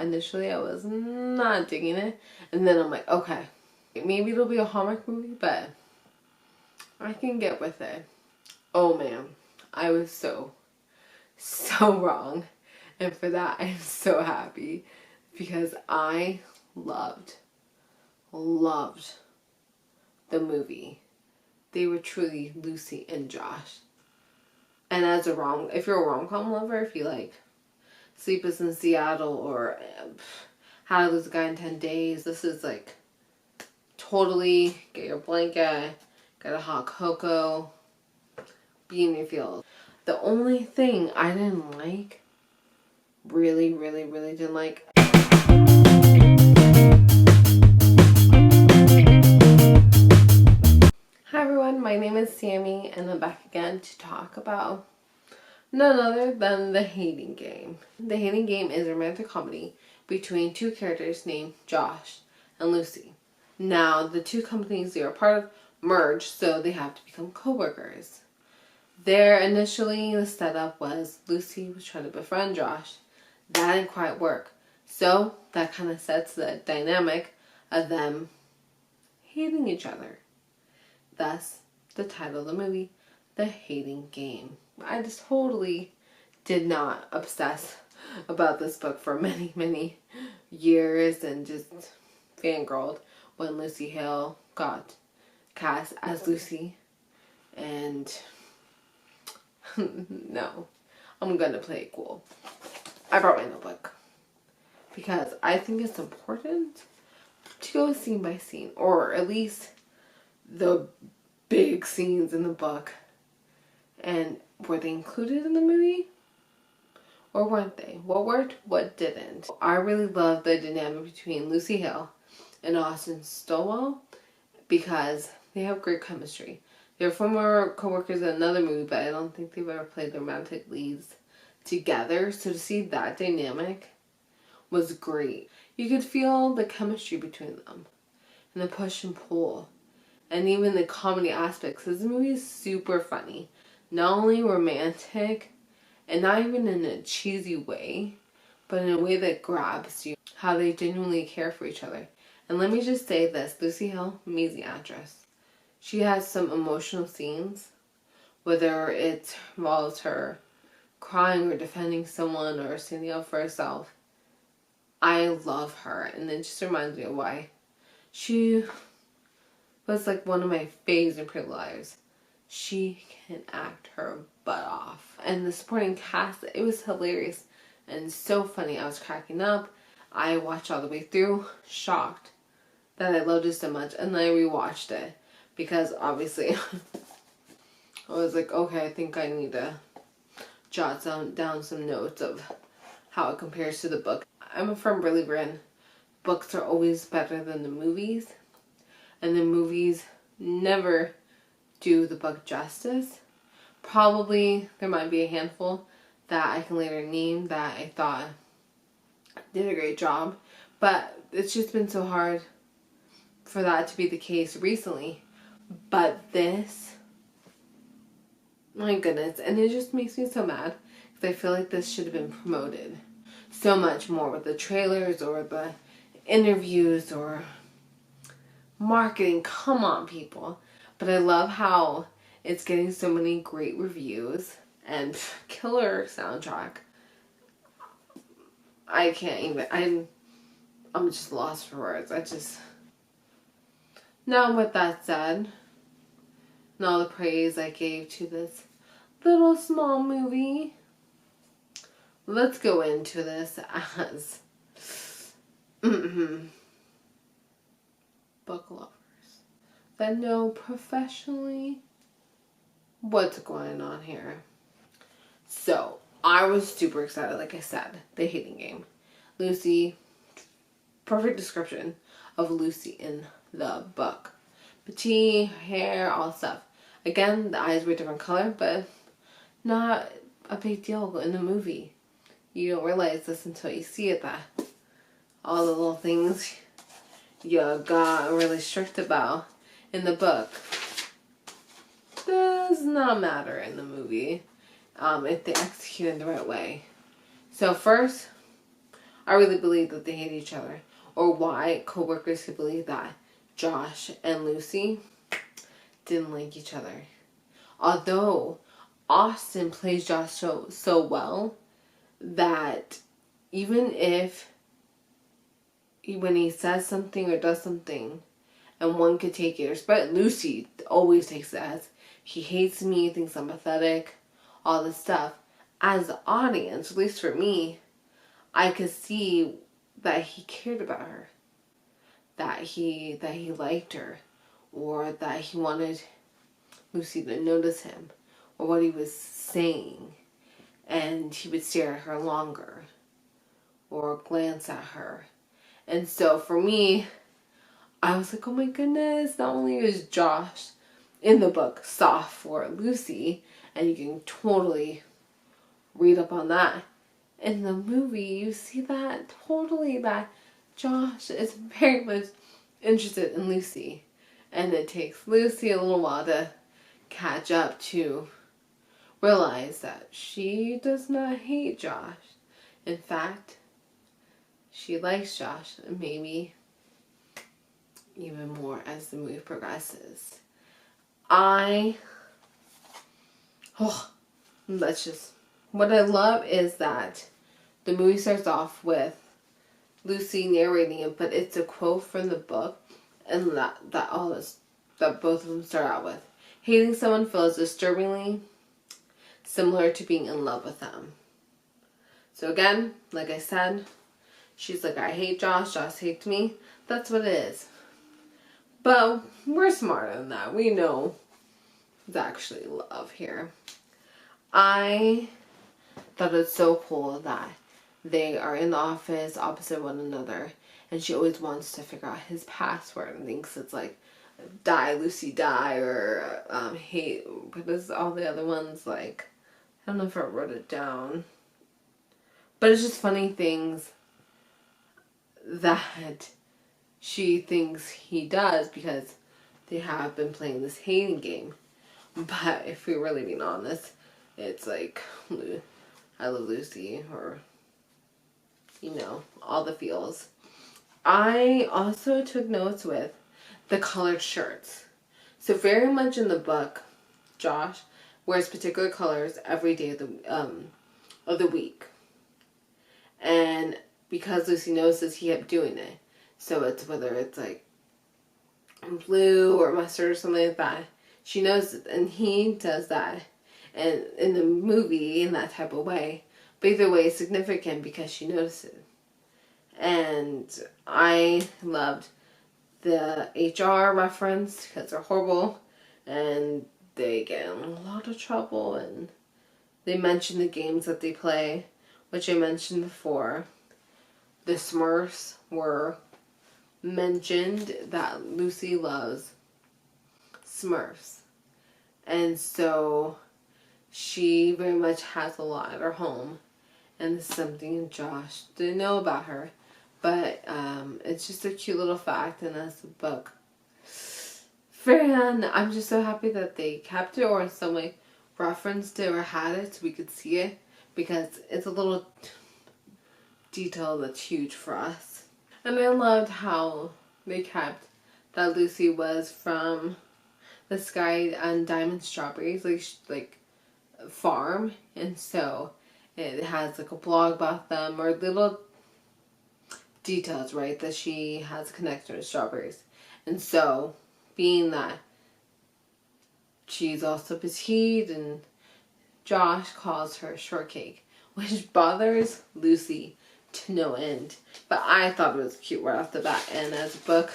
Initially, I was not digging it. And then I'm like, okay, maybe it'll be a Hallmark movie, but I can get with it. Oh man, I was so wrong. And for that, I'm so happy because I loved the movie. They were truly Lucy and Josh. And if you're a rom-com lover, if you like Sleepless in Seattle or How to Lose a Guy in 10 Days, this is like totally get your blanket, get a hot cocoa, be in your feels. The only thing I didn't like, really didn't like, Hi everyone, my name is Sammy and I'm back again to talk about none other than The Hating Game. The Hating Game is a romantic comedy between two characters named Josh and Lucy. Now, the two companies they are part of merge, so they have to become co-workers. Initially, the setup was Lucy was trying to befriend Josh. That didn't quite work. So, that kind of sets the dynamic of them hating each other. Thus, the title of the movie, The Hating Game. I just totally did not obsess about this book for many years and just fangirled when Lucy Hale got cast as Lucy. And no, I'm gonna play it cool. I brought my notebook because I think it's important to go scene by scene, or at least the big scenes in the book. And were they included in the movie? Or weren't they? What worked? What didn't? I really love the dynamic between Lucy Hale and Austin Stowell because they have great chemistry. They're former co-workers in another movie, but I don't think they've ever played the romantic leads together. So to see that dynamic was great. You could feel the chemistry between them and the push and pull. And even the comedy aspects. This movie is super funny. Not only romantic, and not even in a cheesy way, but in a way that grabs you. How they genuinely care for each other. And let me just say this. Lucy Hale, amazing actress. She has some emotional scenes. Whether it involves her crying or defending someone or standing up for herself. I love her. And it just reminds me of why she was like one of my faves in Pretty Liars. She can act her butt off. And the supporting cast, it was hilarious and so funny. I was cracking up. I watched all the way through, shocked that I loved it so much. And then I rewatched it because obviously I was like, okay, I think I need to jot down some notes of how it compares to the book. I'm a firm believer in books are always better than the movies. And the movies never do the book justice. Probably there might be a handful that I can later name that I thought did a great job. But it's just been so hard for that to be the case recently. But this, my goodness, and it just makes me so mad because I feel like this should have been promoted so much more with the trailers or the interviews or marketing. Come on, people. But I love how it's getting so many great reviews and killer soundtrack. I can't even, I'm just lost for words. Now with that said, and all the praise I gave to this little small movie, let's go into this as book lovers that know professionally what's going on here. So, I was super excited, like I said, The Hating Game. Lucy, perfect description of Lucy in the book. Petite, hair, all stuff. Again, the eyes were a different color, but not a big deal in the movie. You don't realize this until you see it, that all the little things you got really strict about in the book does not matter in the movie if they execute it the right way. So first, I really believe that they hate each other. Or why coworkers could believe that Josh and Lucy didn't like each other. Although Austin plays Josh so well that even if when he says something or does something and one could take it, but Lucy always takes it as he hates me, thinks I'm pathetic, all this stuff. As the audience, at least for me, I could see that he cared about her, that he liked her, or that he wanted Lucy to notice him or what he was saying, and he would stare at her longer or glance at her. And so for me, I was like, oh my goodness, not only is Josh in the book soft for Lucy, and you can totally read up on that. In the movie, you see that totally, that Josh is very much interested in Lucy. And it takes Lucy a little while to catch up to realize that she does not hate Josh. In fact, she likes Josh, and maybe even more as the movie progresses. What I love is that the movie starts off with Lucy narrating it, but it's a quote from the book, and that both of them start out with. Hating someone feels disturbingly similar to being in love with them. So again, like I said, she's like, I hate Josh, Josh hates me. That's what it is. But we're smarter than that. We know it's actually love here. I thought it's so cool that they are in the office opposite one another, and she always wants to figure out his password and thinks it's like die Lucy die, or hate, what is all the other ones like? I don't know if I wrote it down, but it's just funny things that she thinks he does because they have been playing this hating game. But if we're really being honest, it's like I love Lucy, or all the feels. I also took notes with the colored shirts. So very much in the book, Josh wears particular colors every day of the week. And because Lucy notices, he kept doing it. So it's whether it's like blue or mustard or something like that. She knows it, and he does that. And in the movie, in that type of way. But either way, it's significant because she notices. And I loved the HR reference because they're horrible and they get in a lot of trouble, and they mention the games that they play, which I mentioned before. The Smurfs were mentioned, that Lucy loves Smurfs, and so she very much has a lot at her home, and it's something Josh didn't know about her. But it's just a cute little fact, and as a book fan, I'm just so happy that they kept it, or in some way referenced it or had it so we could see it, because it's a little detail that's huge for us. And I loved how they kept that Lucy was from the Sky and Diamond Strawberries, like farm, and so it has like a blog about them, or little details, right, that she has a connection with strawberries. And so being that she's also petite, and Josh calls her shortcake, which bothers Lucy to no end, but I thought it was cute right off the bat. And as a book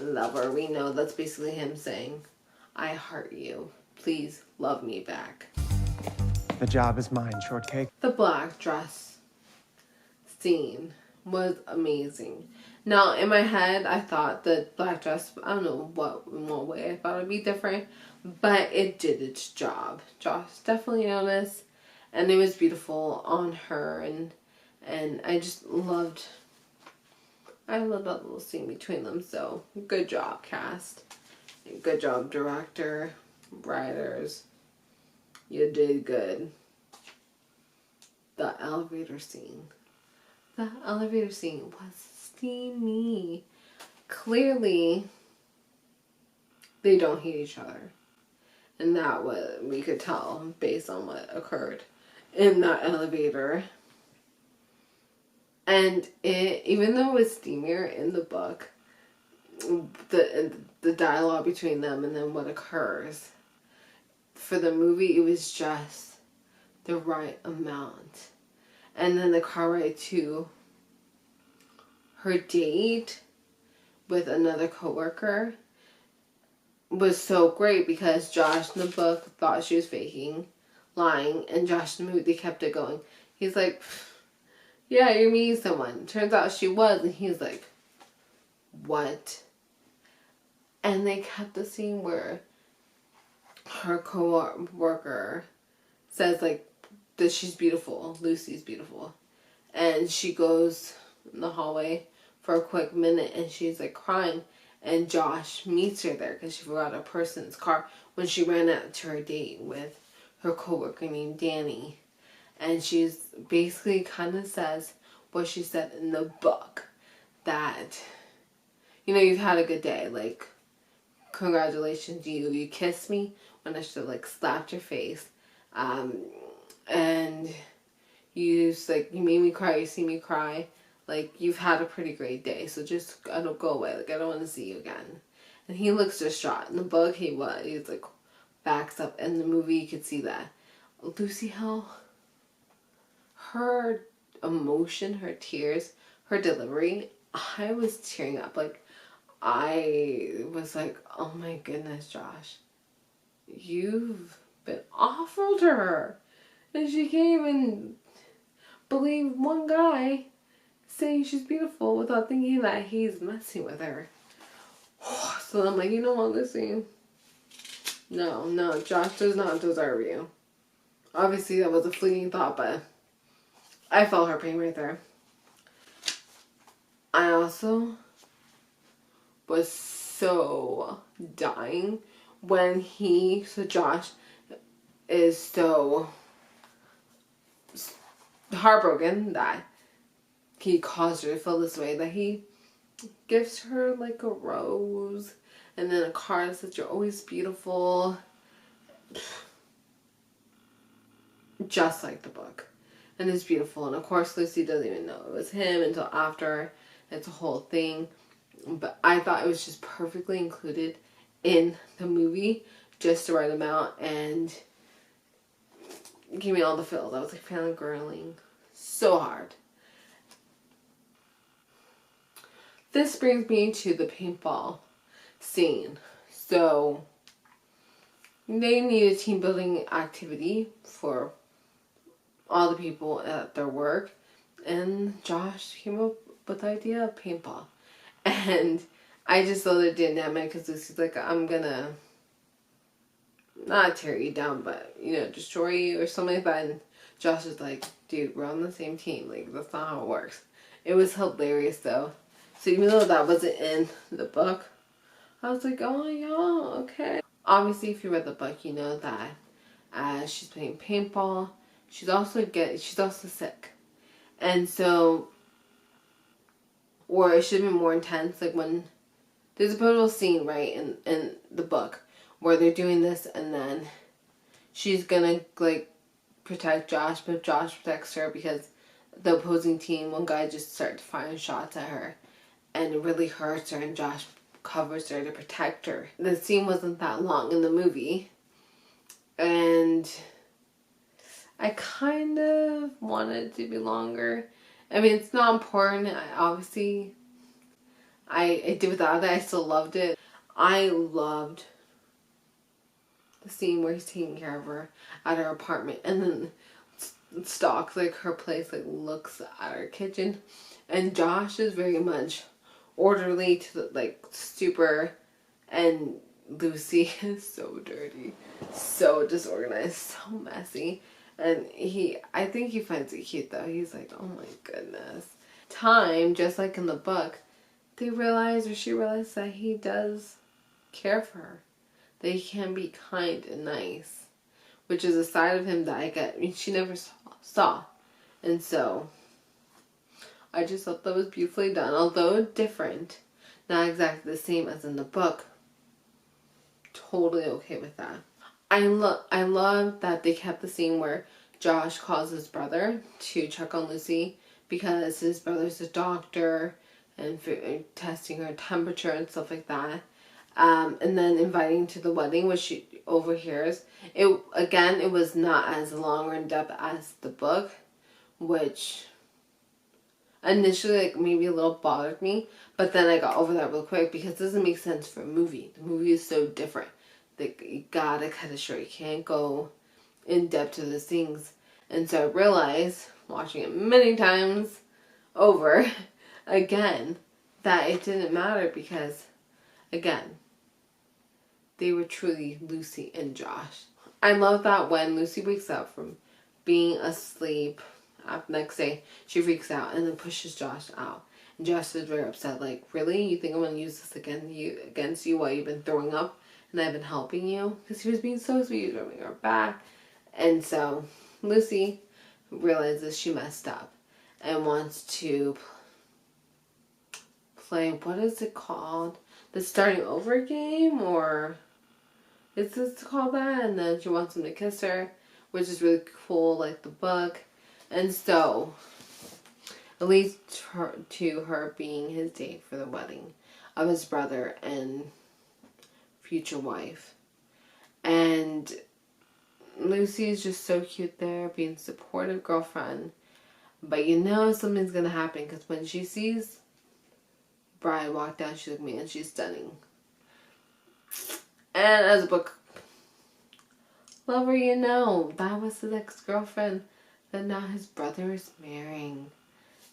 lover, we know that's basically him saying, I heart you, please love me back. The job is mine, shortcake. The black dress scene was amazing. Now, in my head, I thought the black dress, I don't know in what way I thought it'd be different, but it did its job. Josh definitely noticed, and it was beautiful on her, and I just loved that little scene between them. So good job, cast. Good job, director, writers. You did good. The elevator scene. The elevator scene was steamy. Clearly, they don't hate each other. And that what we could tell based on what occurred in that elevator. And even though it was steamier in the book, the dialogue between them and then what occurs, for the movie, it was just the right amount. And then the car ride to her date with another coworker was so great because Josh in the book thought she was faking, lying, and Josh in the movie, they kept it going. He's like, yeah, you're meeting someone. Turns out she was, and he's like, what? And they kept the scene where her co-worker says, like, that she's beautiful. Lucy's beautiful. And she goes in the hallway for a quick minute, and she's, like, crying. And Josh meets her there because she forgot a person's car when she ran out to her date with her coworker named Danny. And she's basically kind of says what she said in the book. That, you know, you've had a good day. Like, congratulations, you kissed me when I should have, like, slapped your face. And you made me cry, you see me cry. Like, you've had a pretty great day, so just don't go away. Like, I don't want to see you again. And he looks distraught. In the book, he's like, backs up. In the movie, you could see that. Lucy Hill, her emotion, her tears, her delivery, I was tearing up. Like, I was like, oh my goodness, Josh. You've been awful to her. And she can't even believe one guy saying she's beautiful without thinking that he's messing with her. So I'm like, you know what, Lucy? No, Josh does not deserve you. Obviously, that was a fleeting thought, but I felt her pain right there. I also was so dying when Josh is so heartbroken that he caused her to feel this way, that he gives her like a rose and then a card that says you're always beautiful, just like the book. And it's beautiful. And of course Lucy doesn't even know it was him until after. It's a whole thing. But I thought it was just perfectly included in the movie, just the right amount, and give me all the feels. I was like fangirling so hard. This brings me to the paintball scene. So they need a team building activity for all the people at their work, and Josh came up with the idea of paintball. And I just love the dynamic because Lucy's like, I'm gonna not tear you down, but, you know, destroy you or something like that. And Josh is like, dude, we're on the same team. Like, that's not how it works. It was hilarious, though. So even though that wasn't in the book, I was like, oh, yeah, okay. Obviously, if you read the book, you know that as she's playing paintball, she's also sick. And so, or it should have been more intense, like when there's a pivotal scene, right, in the book where they're doing this, and then she's gonna, like, protect Josh, but Josh protects her because the opposing team, one guy just started firing shots at her, and it really hurts her, and Josh covers her to protect her. The scene wasn't that long in the movie, and I kind of wanted it to be longer. I mean, it's not important. I did without it. I still loved it. I loved the scene where he's taking care of her at her apartment, and then stalks like her place, like looks at her kitchen, and Josh is very much orderly to the, like, super, and Lucy is so dirty, so disorganized, so messy. And I think he finds it cute though. He's like, oh my goodness. Time, just like in the book, she realized that he does care for her. That he can be kind and nice. Which is a side of him that she never saw. And so, I just thought that was beautifully done. Although different, not exactly the same as in the book. Totally okay with that. I love that they kept the scene where Josh calls his brother to check on Lucy because his brother's a doctor and testing her temperature and stuff like that. And then inviting to the wedding, which she overhears. It was not as long or in depth as the book, which initially like maybe a little bothered me, but then I got over that real quick because it doesn't make sense for a movie. The movie is so different. Like, you gotta cut it short. You can't go in depth to those things. And so I realized, watching it many times over again, that it didn't matter because, again, they were truly Lucy and Josh. I love that when Lucy wakes up from being asleep, next day, she freaks out and then pushes Josh out. And Josh is very upset, like, really? You think I'm going to use this against you while you've been throwing up and I've been helping you? Because he was being so sweet, he was rubbing her back. And so Lucy realizes she messed up and wants to play, what is it called? The starting over game, or is this called that? And then she wants him to kiss her, which is really cool, like the book. And so it leads to her being his date for the wedding of his brother and future wife. And Lucy is just so cute there, being supportive girlfriend. But you know something's going to happen because when she sees Bride walk down, she's like, man, she's stunning. And as a book lover, you know, that was his ex-girlfriend that now his brother is marrying.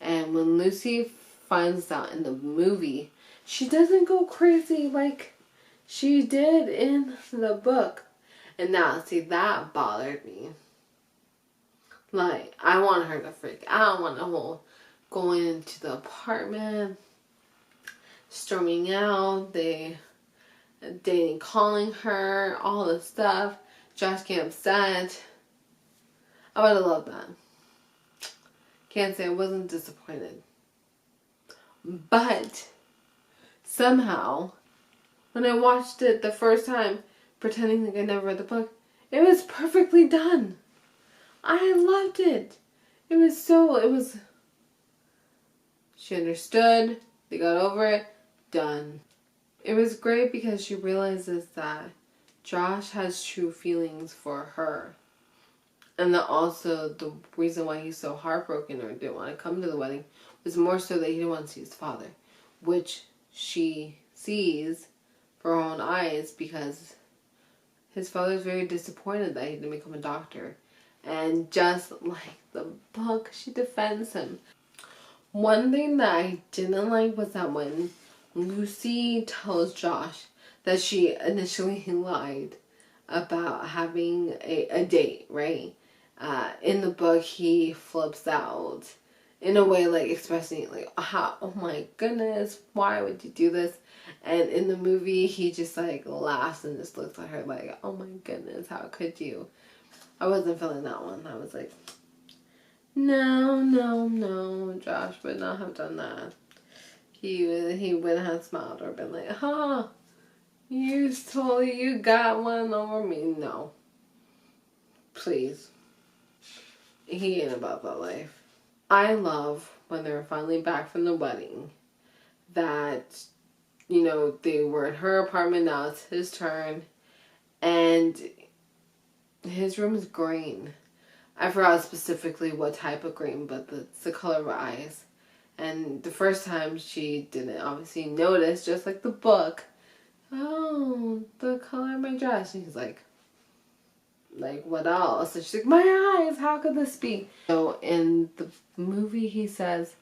And when Lucy finds out in the movie, she doesn't go crazy like she did in the book. And now, see, that bothered me. Like, I want her to freak out, I want the whole going into the apartment, storming out, Danny calling her, all this stuff, Josh getting upset. I would have loved that. Can't say I wasn't disappointed. But somehow, when I watched it the first time, pretending like I never read the book, it was perfectly done. I loved it. She understood, they got over it, done. It was great because she realizes that Josh has true feelings for her. And that also the reason why he's so heartbroken or didn't want to come to the wedding was more so that he didn't want to see his father. Which she sees for her own eyes because his father's very disappointed that he didn't become a doctor. And just like the book, she defends him. One thing that I didn't like was that when Lucy tells Josh that she initially lied about having a date, right? In the book, he flips out in a way like expressing like, oh my goodness, why would you do this? And in the movie, he just like laughs and just looks at her like, oh my goodness, how could you? I wasn't feeling that one. I was like, no, Josh would not have done that. He would have smiled or been like, you got one over me. No. Please. He ain't about that life. I love when they were finally back from the wedding that, you know, they were in her apartment, now it's his turn. And his room is green. I forgot specifically what type of green, but it's the color of her eyes. And the first time she didn't obviously notice, just like the book, oh, the color of my dress. And he's like, what else? And she's like, my eyes, how could this be? So in the movie, he says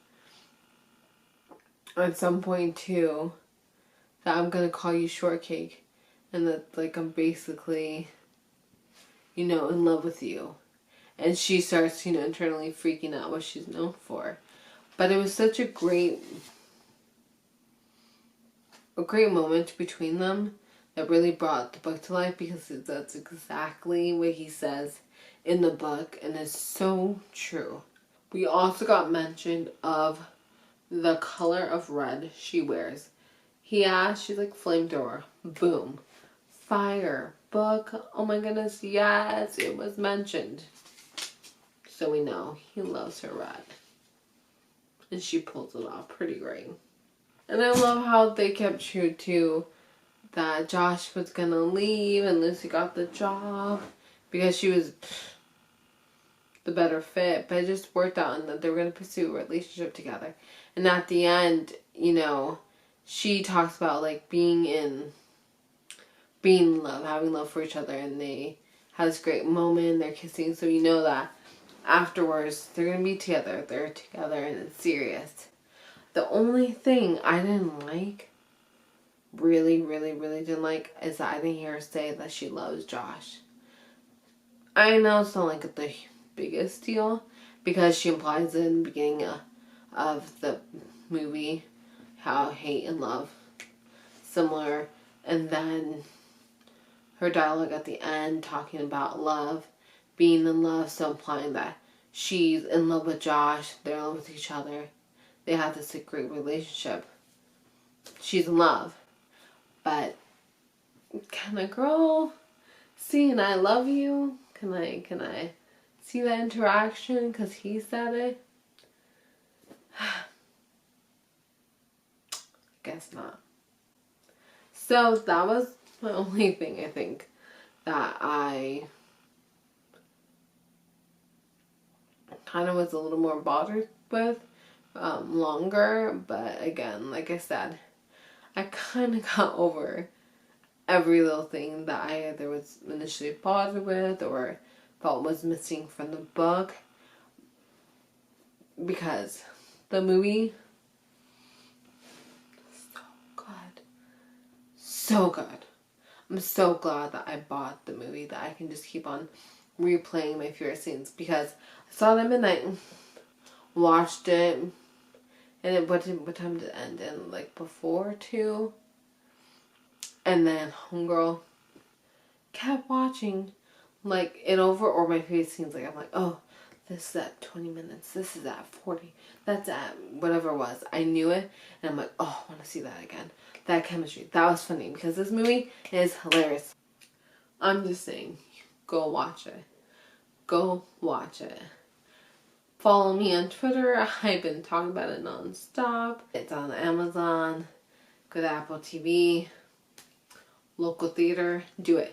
at some point too that I'm gonna call you shortcake, and that like I'm basically, you know, in love with you. And she starts, you know, internally freaking out what she's known for. But it was such a great moment between them that really brought the book to life, because that's exactly what he says in the book, and it's so true. We also got mentioned of the color of red she wears. He asked, she's like, flamethrower. Boom. Fire. Book. Oh my goodness, yes, it was mentioned. So we know he loves her red. And she pulls it off pretty great. And I love how they kept true to that Josh was gonna leave and Lucy got the job because she was the better fit, but it just worked out and that they were gonna pursue a relationship together. And at the end, you know, she talks about like being in love, having love for each other, and they have this great moment, they're kissing, so you know that afterwards they're gonna be together, they're together and it's serious. The only thing I didn't like, really didn't like, is that I didn't hear her say that she loves Josh. I know it's not like the biggest deal because she implies it in the beginning of the movie how hate and love similar, and then her dialogue at the end talking about love, being in love, so implying that she's in love with Josh, they're in love with each other, they have this great relationship, she's in love. But can a girl see an I love you? Can I see that interaction because he said it? Guess not. So that was my only thing I think that I kind of was a little more bothered with longer. But again, like I said, I kind of got over every little thing that I either was initially bothered with or felt was missing from the book, because the movie, so good. I'm so glad that I bought the movie, that I can just keep on replaying my favorite scenes, because I saw it at midnight, watched it, and what time did it end? In like before 2? And then homegirl kept watching like it over, or my favorite scenes, like I'm like, oh, this is at 20 minutes, this is at 40, that's at whatever it was. I knew it, and I'm like, oh, I want to see that again. That chemistry, that was funny, because this movie is hilarious. I'm just saying, go watch it. Go watch it. Follow me on Twitter. I've been talking about it non-stop. It's on Amazon. Go to Apple TV. Local theater. Do it.